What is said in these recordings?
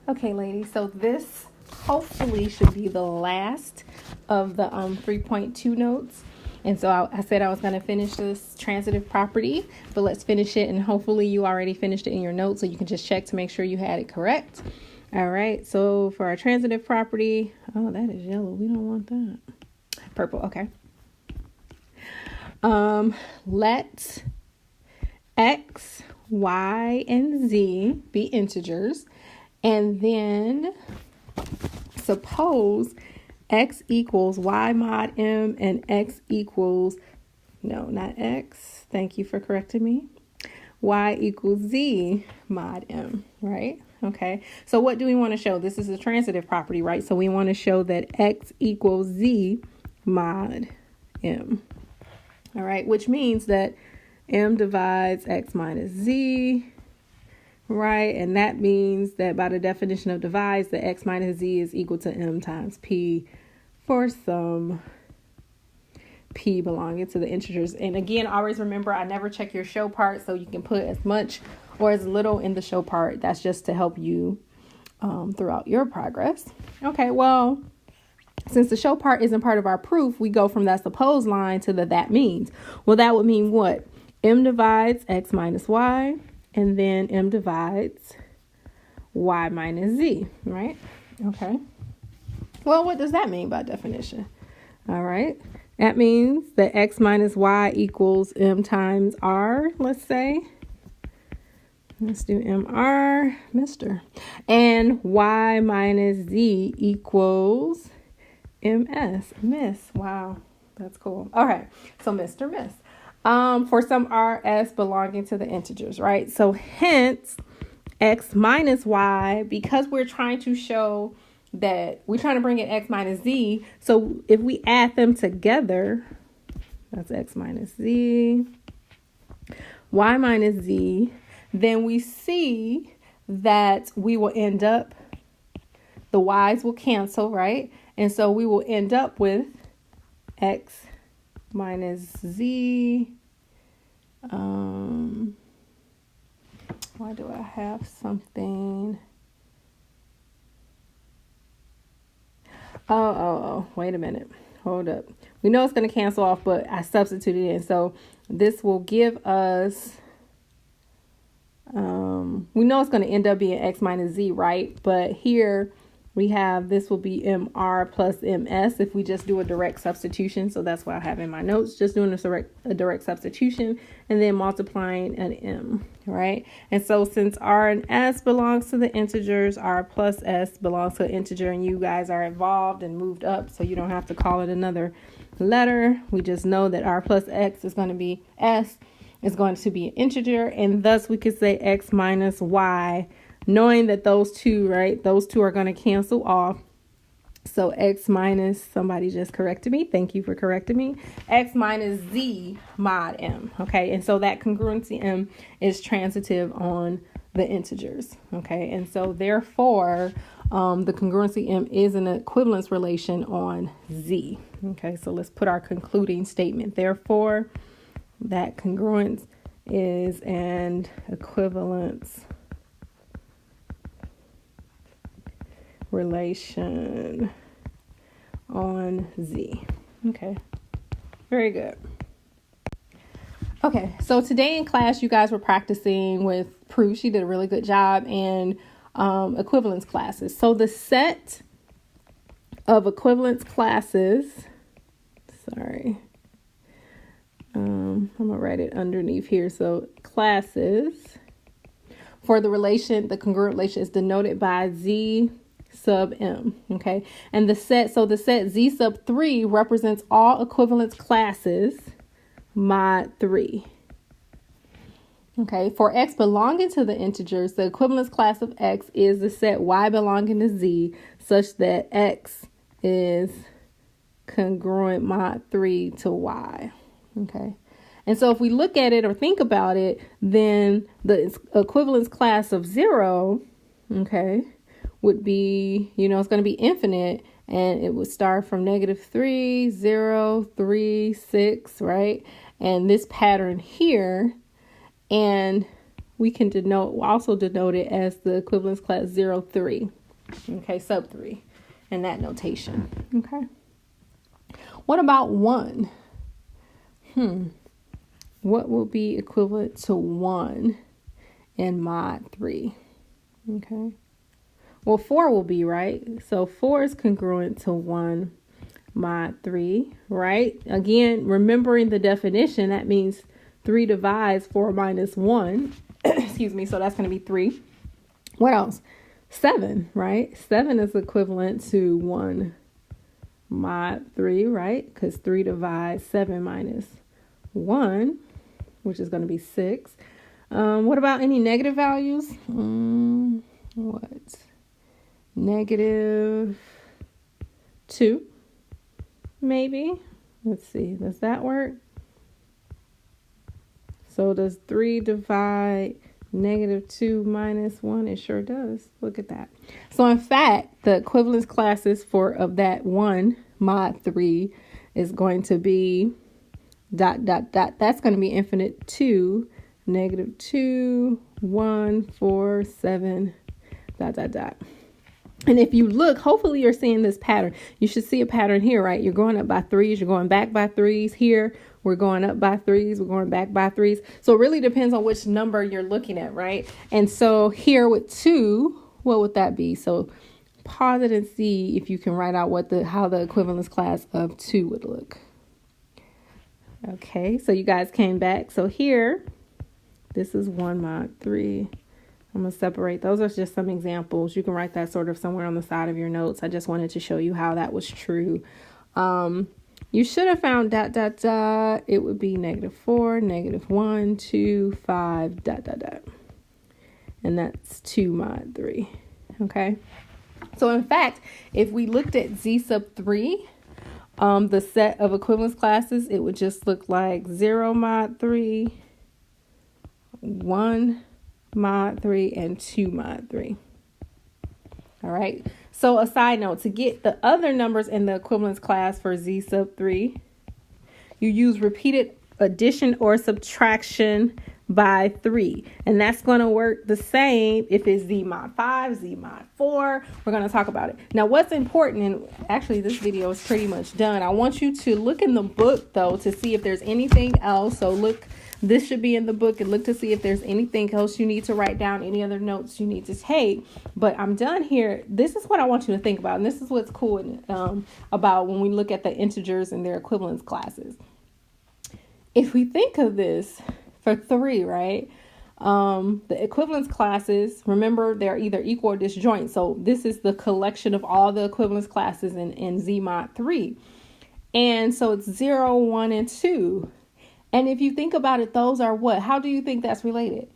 Okay, ladies, so this hopefully should be the last of the 3.2 notes. And so I said I was going to finish this transitive property, but let's finish it. And hopefully you already finished it in your notes, so you can just check to make sure you had it correct. All right, so for our transitive property, oh, that is yellow. We don't want that. Purple, okay. Let X, Y, and Z be integers. And then suppose X equals Y mod M and X equals, no, not X. Thank you for correcting me. Y equals Z mod M, right? Okay. So what do we want to show? This is a transitive property, right? So we want to show that X equals Z mod M. All right. Which means that M divides X minus Z. Right, and that means that by the definition of divides, the X minus Z is equal to M times P for some P belonging to the integers. And again, always remember, I never check your show part, so you can put as much or as little in the show part. That's just to help you throughout your progress. Okay, well, since the show part isn't part of our proof, we go from that suppose line to the that means. Well, that would mean what? M divides X minus Y. And then M divides Y minus Z, right? Okay. Well, what does that mean by definition? All right. That means that X minus Y equals M times R, let's say. Let's do MR, Mr. And Y minus Z equals MS, Miss. Wow, that's cool. All right. So Mr. Miss. For some RS belonging to the integers, right? So hence X minus Y, because we're trying to show that we're trying to bring in X minus Z. So if we add them together, that's X minus Z, Y minus Z, then we see that we will end up, the Y's will cancel, right? And so we will end up with X minus Z. Why do I have something? Oh, wait a minute. Hold up. We know it's going to cancel off, but I substituted in. So this will give us, we know it's going to end up being X minus Z, right? But here we have, this will be MR plus MS if we just do a direct substitution. So that's what I have in my notes, just doing a direct substitution and then multiplying an M, right? And so since R and S belongs to the integers, R plus S belongs to an integer, and you guys are involved and moved up, so you don't have to call it another letter. We just know that R plus X is going to be S, is going to be an integer, and thus we could say X minus Y, knowing that those two, right, those two are going to cancel off. So X minus, somebody just corrected me. Thank you for correcting me. X minus Z mod M. Okay. And so that congruency M is transitive on the integers. Okay. And so therefore, the congruency M is an equivalence relation on Z. Okay. So let's put our concluding statement. Therefore, that congruence is an equivalence relation on Z. Okay, very good. Okay, so today in class, you guys were practicing with proofs. You did a really good job, and equivalence classes. So the set of equivalence classes, sorry, I'm gonna write it underneath here. So classes for the relation, the congruent relation is denoted by Z sub M, okay? And the set Z sub 3 represents all equivalence classes mod 3. Okay, for X belonging to the integers, the equivalence class of X is the set Y belonging to Z such that X is congruent mod 3 to Y, okay? And so if we look at it or think about it, then the equivalence class of 0, okay, would be, it's going to be infinite, and it would start from -3, 0, 3, 6, right? And this pattern here, and we can also denote it as the equivalence class 0, 3. Okay, sub 3 in that notation. Okay. What about 1? What will be equivalent to 1 in mod 3? Okay. Well, 4 will be, right? So 4 is congruent to 1 mod 3, right? Again, remembering the definition, that means 3 divides 4 minus 1. Excuse me. So that's going to be 3. What else? 7, right? 7 is equivalent to 1 mod 3, right? Because 3 divides 7 minus 1, which is going to be 6. What about any negative values? What? Negative 2, maybe. Let's see. Does that work? So does 3 divide negative 2 minus 1? It sure does. Look at that. So in fact, the equivalence classes of that 1 mod 3 is going to be ... That's going to be infinite 2, negative 2, 1, 4, 7, ... And if you look, hopefully you're seeing this pattern. You should see a pattern here, right? You're going up by 3s. You're going back by 3s. Here, we're going up by 3s. We're going back by 3s. So it really depends on which number you're looking at, right? And so here with 2, what would that be? So pause it and see if you can write out how the equivalence class of 2 would look. Okay, so you guys came back. So here, this is 1 mod 3. I'm going to separate. Those are just some examples. You can write that sort of somewhere on the side of your notes. I just wanted to show you how that was true. You should have found ... It would be negative 4, negative 1, 2, 5, ... And that's 2 mod 3. Okay. So in fact, if we looked at Z sub 3, the set of equivalence classes, it would just look like 0 mod 3, 1 mod 3, and 2 mod 3. All right. So a side note, to get the other numbers in the equivalence class for Z sub 3, you use repeated addition or subtraction by 3. And that's going to work the same if it's Z mod 5, Z mod 4. We're going to talk about it. Now, what's important, and actually this video is pretty much done. I want you to look in the book, though, to see if there's anything else. So look, this should be in the book, and look to see if there's anything else you need to write down, any other notes you need to take. But I'm done here. This is what I want you to think about. And this is what's cool about when we look at the integers and their equivalence classes. If we think of this for 3, right? The equivalence classes, remember, they're either equal or disjoint. So this is the collection of all the equivalence classes in Z mod 3. And so it's 0, 1, and 2. And if you think about it, those are what? How do you think that's related?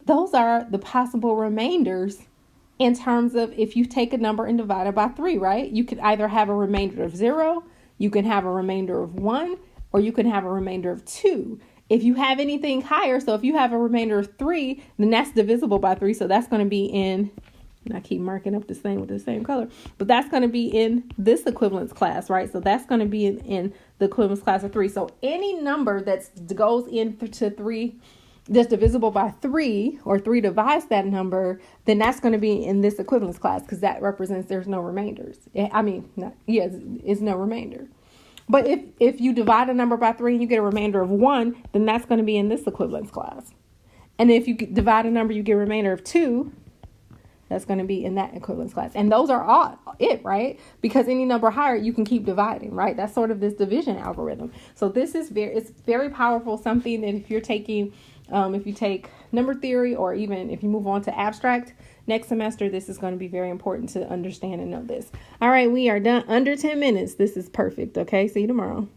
Those are the possible remainders in terms of if you take a number and divide it by 3, right? You could either have a remainder of 0, you can have a remainder of 1, or you can have a remainder of 2. If you have anything higher, so if you have a remainder of 3, then that's divisible by 3. So that's going to be in, and I keep marking up this thing with the same color, but that's going to be in this equivalence class, right? So that's going to be in the equivalence class of 3. So any number that goes into 3, that's divisible by 3, or 3 divides that number, then that's going to be in this equivalence class, because that represents there's no remainders. It's no remainder. But if you divide a number by 3 and you get a remainder of 1, then that's going to be in this equivalence class. And if you divide a number, you get a remainder of 2, that's going to be in that equivalence class. And those are all right? Because any number higher, you can keep dividing, right? That's sort of this division algorithm. So this is it's very powerful, something that if you're taking, if you take number theory, or even if you move on to abstract next semester, this is going to be very important to understand and know this. All right, we are done under 10 minutes. This is perfect. Okay, see you tomorrow.